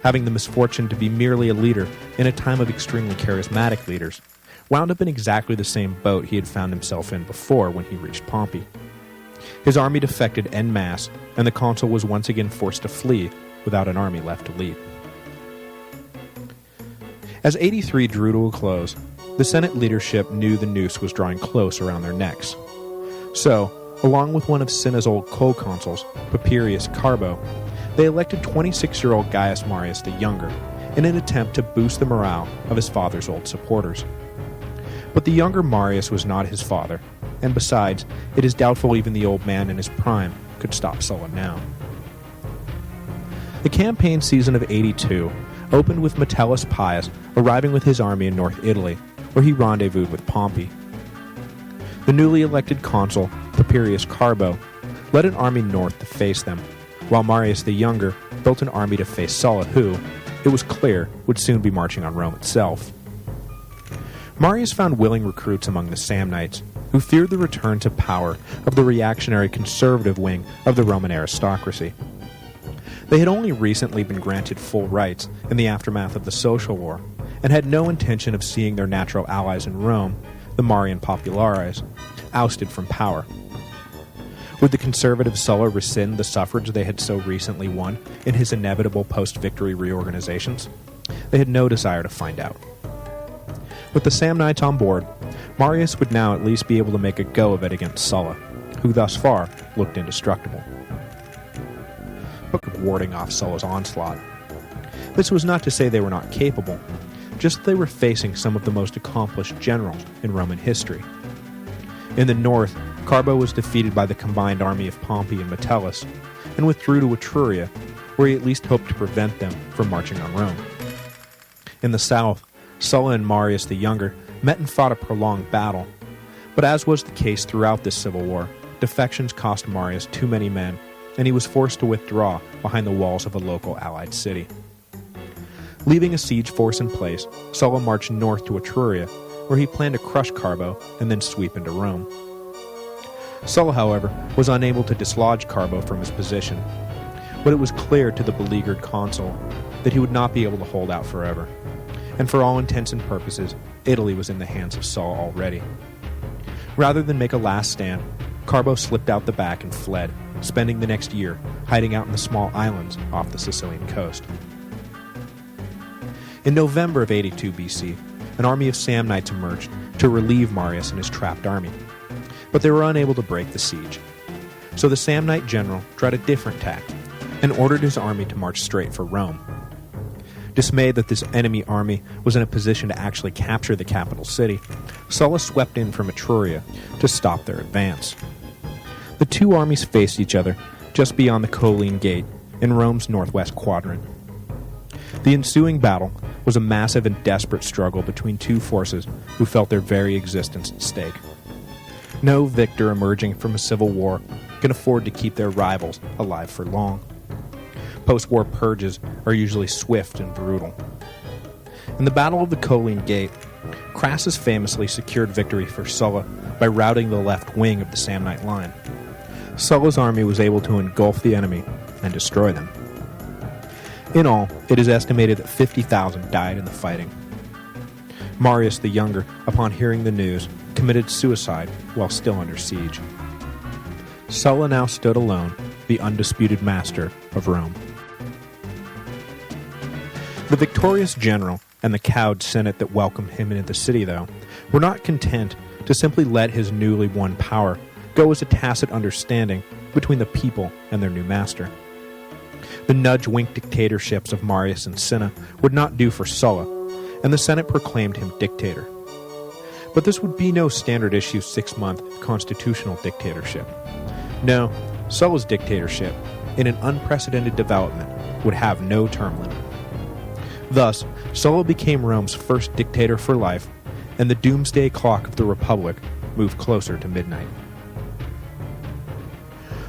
having the misfortune to be merely a leader in a time of extremely charismatic leaders, wound up in exactly the same boat he had found himself in before when he reached Pompey. His army defected en masse, and the consul was once again forced to flee without an army left to lead. As 83 drew to a close, the Senate leadership knew the noose was drawing close around their necks. So, along with one of Cinna's old co-consuls, Papirius Carbo, they elected 26-year-old Gaius Marius the Younger in an attempt to boost the morale of his father's old supporters. But the younger Marius was not his father, and besides, it is doubtful even the old man in his prime could stop Sulla now. The campaign season of 82 opened with Metellus Pius arriving with his army in North Italy, where he rendezvoused with Pompey. The newly elected consul, Papirius Carbo, led an army north to face them, while Marius the Younger built an army to face Sulla who, it was clear, would soon be marching on Rome itself. Marius found willing recruits among the Samnites, who feared the return to power of the reactionary conservative wing of the Roman aristocracy. They had only recently been granted full rights in the aftermath of the Social War, and had no intention of seeing their natural allies in Rome, the Marian Populares, ousted from power. Would the conservative Sulla rescind the suffrage they had so recently won in his inevitable post-victory reorganizations? They had no desire to find out. With the Samnites on board, Marius would now at least be able to make a go of it against Sulla, who thus far looked indestructible. Of warding off Sulla's onslaught. This was not to say they were not capable, just that they were facing some of the most accomplished generals in Roman history. In the north, Carbo was defeated by the combined army of Pompey and Metellus, and withdrew to Etruria, where he at least hoped to prevent them from marching on Rome. In the south, Sulla and Marius the Younger met and fought a prolonged battle, but as was the case throughout this civil war, defections cost Marius too many men, and he was forced to withdraw behind the walls of a local allied city. Leaving a siege force in place, Sulla marched north to Etruria, where he planned to crush Carbo and then sweep into Rome. Sulla, however, was unable to dislodge Carbo from his position, but it was clear to the beleaguered consul that he would not be able to hold out forever, and for all intents and purposes, Italy was in the hands of Sulla already. Rather than make a last stand, Carbo slipped out the back and fled, spending the next year hiding out in the small islands off the Sicilian coast. In November of 82 BC, an army of Samnites emerged to relieve Marius and his trapped army, but they were unable to break the siege. So the Samnite general tried a different tack and ordered his army to march straight for Rome. Dismayed that this enemy army was in a position to actually capture the capital city, Sulla swept in from Etruria to stop their advance. The two armies faced each other just beyond the Colline Gate in Rome's northwest quadrant. The ensuing battle was a massive and desperate struggle between two forces who felt their very existence at stake. No victor emerging from a civil war can afford to keep their rivals alive for long. Post-war purges are usually swift and brutal. In the Battle of the Colline Gate, Crassus famously secured victory for Sulla by routing the left wing of the Samnite line. Sulla's army was able to engulf the enemy and destroy them. In all, it is estimated that 50,000 died in the fighting. Marius the Younger, upon hearing the news, committed suicide while still under siege. Sulla now stood alone, the undisputed master of Rome. The victorious general and the cowed senate that welcomed him into the city, though, were not content to simply let his newly won power go as a tacit understanding between the people and their new master. The nudge-wink dictatorships of Marius and Cinna would not do for Sulla, and the Senate proclaimed him dictator. But this would be no standard-issue 6-month constitutional dictatorship. No, Sulla's dictatorship, in an unprecedented development, would have no term limit. Thus, Sulla became Rome's first dictator for life, and the doomsday clock of the Republic moved closer to midnight.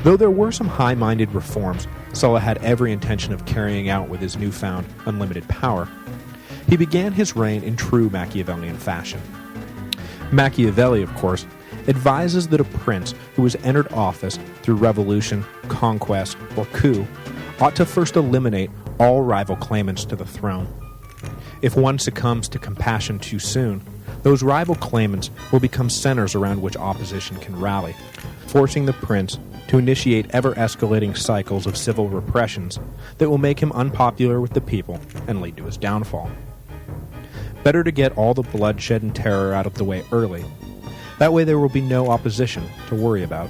Though there were some high-minded reforms Sulla had every intention of carrying out with his newfound unlimited power, he began his reign in true Machiavellian fashion. Machiavelli, of course, advises that a prince who has entered office through revolution, conquest, or coup ought to first eliminate all rival claimants to the throne. If one succumbs to compassion too soon, those rival claimants will become centers around which opposition can rally, forcing the prince to initiate ever-escalating cycles of civil repressions that will make him unpopular with the people and lead to his downfall. Better to get all the bloodshed and terror out of the way early. That way there will be no opposition to worry about.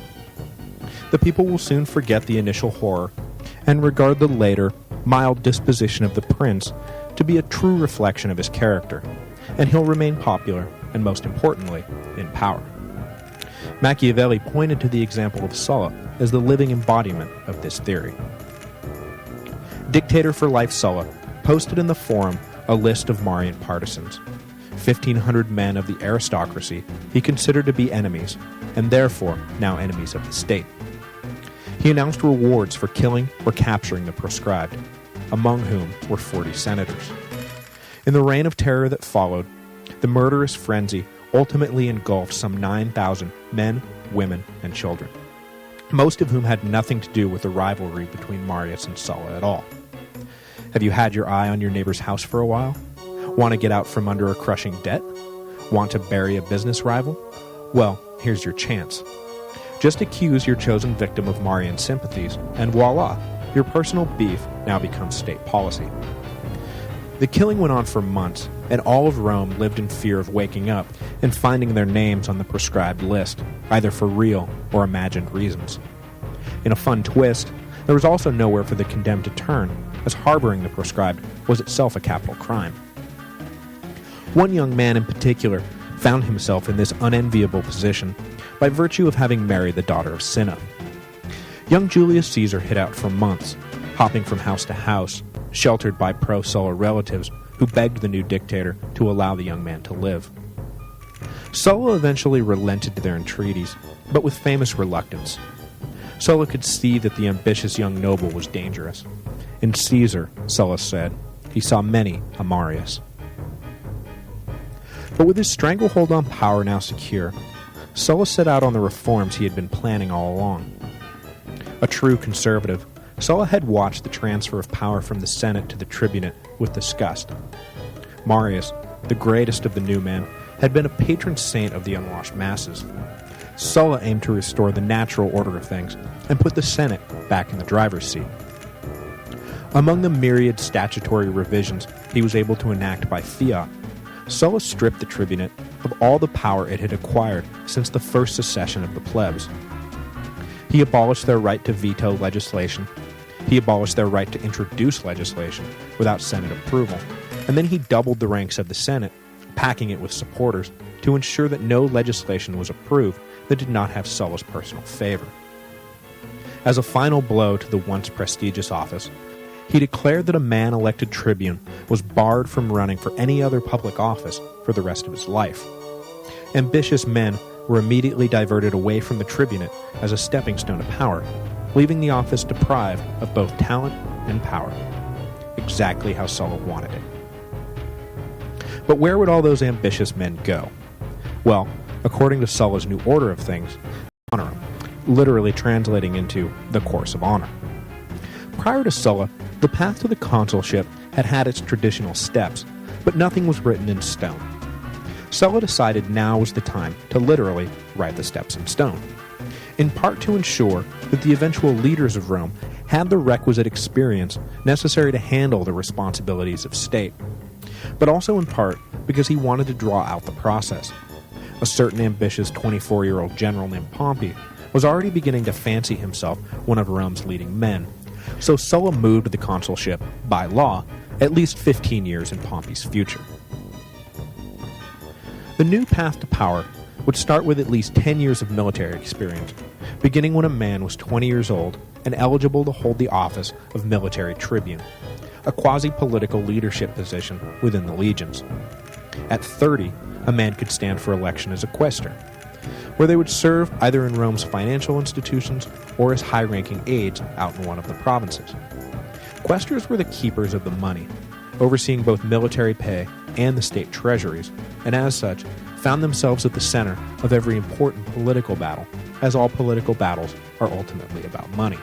The people will soon forget the initial horror and regard the later, mild disposition of the prince to be a true reflection of his character, and he'll remain popular and, most importantly, in power. Machiavelli pointed to the example of Sulla as the living embodiment of this theory. Dictator for Life Sulla posted in the Forum a list of Marian partisans, 1,500 men of the aristocracy he considered to be enemies, and therefore now enemies of the state. He announced rewards for killing or capturing the proscribed, among whom were 40 senators. In the reign of terror that followed, the murderous frenzy ultimately engulfed some 9,000 men, women, and children, most of whom had nothing to do with the rivalry between Marius and Sulla at all. Have you had your eye on your neighbor's house for a while? Want to get out from under a crushing debt? Want to bury a business rival? Well, here's your chance. Just accuse your chosen victim of Marian sympathies, and voila, your personal beef now becomes state policy. The killing went on for months, and all of Rome lived in fear of waking up and finding their names on the proscribed list, either for real or imagined reasons. In a fun twist, there was also nowhere for the condemned to turn, as harboring the proscribed was itself a capital crime. One young man in particular found himself in this unenviable position by virtue of having married the daughter of Cinna. Young Julius Caesar hid out for months, hopping from house to house, sheltered by pro-Sulla relatives who begged the new dictator to allow the young man to live. Sulla eventually relented to their entreaties, but with famous reluctance. Sulla could see that the ambitious young noble was dangerous. In Caesar, Sulla said, he saw many a Marius. But with his stranglehold on power now secure, Sulla set out on the reforms he had been planning all along. A true conservative, Sulla had watched the transfer of power from the Senate to the tribunate with disgust. Marius, the greatest of the new men, had been a patron saint of the unwashed masses. Sulla aimed to restore the natural order of things and put the Senate back in the driver's seat. Among the myriad statutory revisions he was able to enact by fiat, Sulla stripped the tribunate of all the power it had acquired since the first secession of the plebs. He abolished their right to veto legislation. He abolished their right to introduce legislation without Senate approval. And then he doubled the ranks of the Senate, packing it with supporters to ensure that no legislation was approved that did not have Sulla's personal favor. As a final blow to the once prestigious office, he declared that a man elected tribune was barred from running for any other public office for the rest of his life. Ambitious men were immediately diverted away from the tribunate as a stepping stone to power, leaving the office deprived of both talent and power. Exactly how Sulla wanted it. But where would all those ambitious men go? Well, according to Sulla's new order of things, honorum, literally translating into the course of honor. Prior to Sulla, the path to the consulship had had its traditional steps, but nothing was written in stone. Sulla decided now was the time to literally write the steps in stone, in part to ensure that the eventual leaders of Rome had the requisite experience necessary to handle the responsibilities of state, but also in part because he wanted to draw out the process. A certain ambitious 24-year-old general named Pompey was already beginning to fancy himself one of Rome's leading men, so Sulla moved the consulship, by law, at least 15 years in Pompey's future. The new path to power would start with at least 10 years of military experience, beginning when a man was 20 years old and eligible to hold the office of military tribune, a quasi-political leadership position within the legions. At 30, a man could stand for election as a quaestor, where they would serve either in Rome's financial institutions or as high-ranking aides out in one of the provinces. Quaestors were the keepers of the money, overseeing both military pay and the state treasuries, and as such, found themselves at the center of every important political battle, as all political battles are ultimately about money.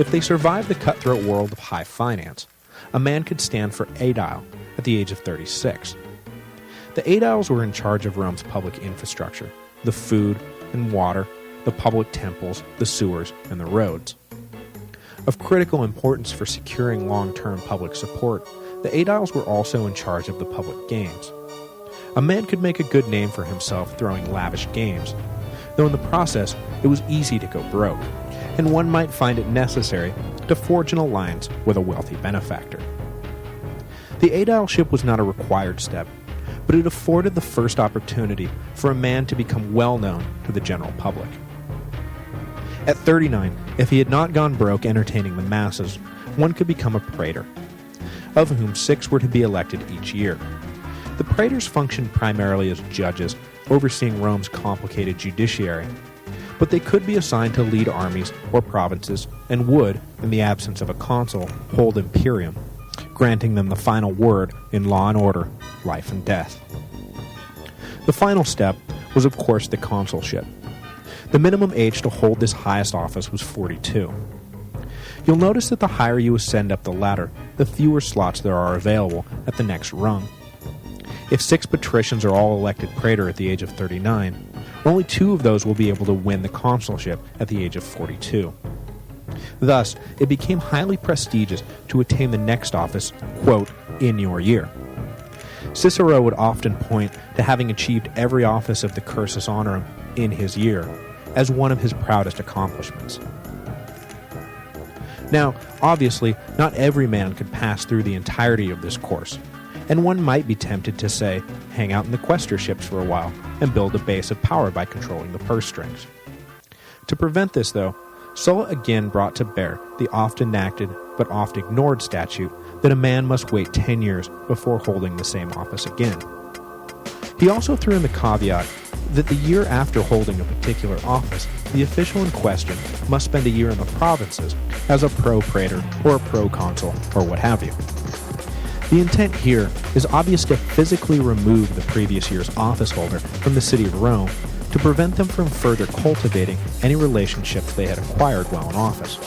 if they survived the cutthroat world of high finance, a man could stand for aedile at the age of 36. The aediles were in charge of Rome's public infrastructure, the food and water, the public temples, the sewers, and the roads. Of critical importance for securing long-term public support, the aediles were also in charge of the public games. A man could make a good name for himself throwing lavish games, though in the process it was easy to go broke, and one might find it necessary to forge an alliance with a wealthy benefactor. The aedileship was not a required step, but it afforded the first opportunity for a man to become well known to the general public. At 39, if he had not gone broke entertaining the masses, one could become a praetor, of whom 6 were to be elected each year. The praetors functioned primarily as judges, overseeing Rome's complicated judiciary, but they could be assigned to lead armies or provinces and would, in the absence of a consul, hold imperium, granting them the final word in law and order, life and death. The final step was, of course, the consulship. The minimum age to hold this highest office was 42. You'll notice that the higher you ascend up the ladder, the fewer slots there are available at the next rung. If 6 patricians are all elected praetor at the age of 39, only 2 of those will be able to win the consulship at the age of 42. Thus, it became highly prestigious to attain the next office, quote, in your year. Cicero would often point to having achieved every office of the cursus honorum in his year as one of his proudest accomplishments. Now, obviously, not every man could pass through the entirety of this course, and one might be tempted to say, hang out in the quaestorships for a while and build a base of power by controlling the purse strings. To prevent this, though, Sulla again brought to bear the oft-enacted but oft-ignored statute that a man must wait 10 years before holding the same office again. He also threw in the caveat that the year after holding a particular office, the official in question must spend a year in the provinces as a pro-praetor or a pro-consul or what have you. The intent here is obvious to physically remove the previous year's office holder from the city of Rome to prevent them from further cultivating any relationships they had acquired while in office.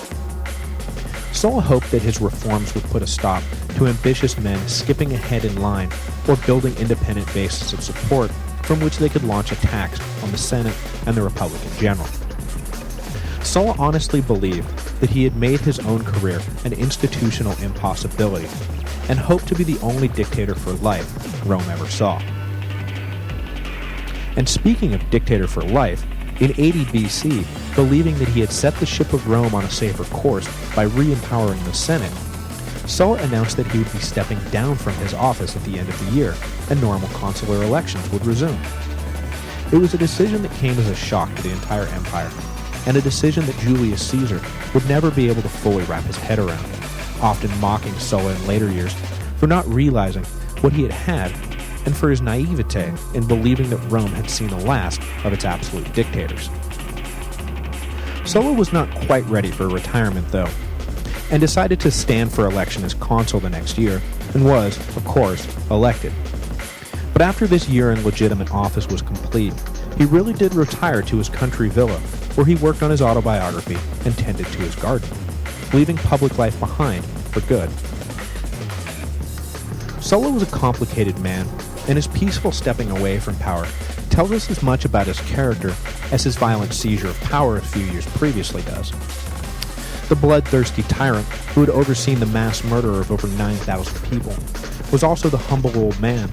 Sulla hoped that his reforms would put a stop to ambitious men skipping ahead in line or building independent bases of support from which they could launch attacks on the Senate and the Republic in general. Sulla honestly believed that he had made his own career an institutional impossibility and hoped to be the only dictator for life Rome ever saw. And speaking of dictator for life, in 80 BC, believing that he had set the ship of Rome on a safer course by re-empowering the Senate, Sulla announced that he would be stepping down from his office at the end of the year, and normal consular elections would resume. It was a decision that came as a shock to the entire empire, and a decision that Julius Caesar would never be able to fully wrap his head around, often mocking Sulla in later years for not realizing what he had and for his naivete in believing that Rome had seen the last of its absolute dictators. Sulla was not quite ready for retirement, though, and decided to stand for election as consul the next year, and was, of course, elected. But after this year in legitimate office was complete, he really did retire to his country villa, where he worked on his autobiography and tended to his garden, leaving public life behind for good. Sulla was a complicated man, and his peaceful stepping away from power tells us as much about his character as his violent seizure of power a few years previously does. The bloodthirsty tyrant who had overseen the mass murder of over 9,000 people was also the humble old man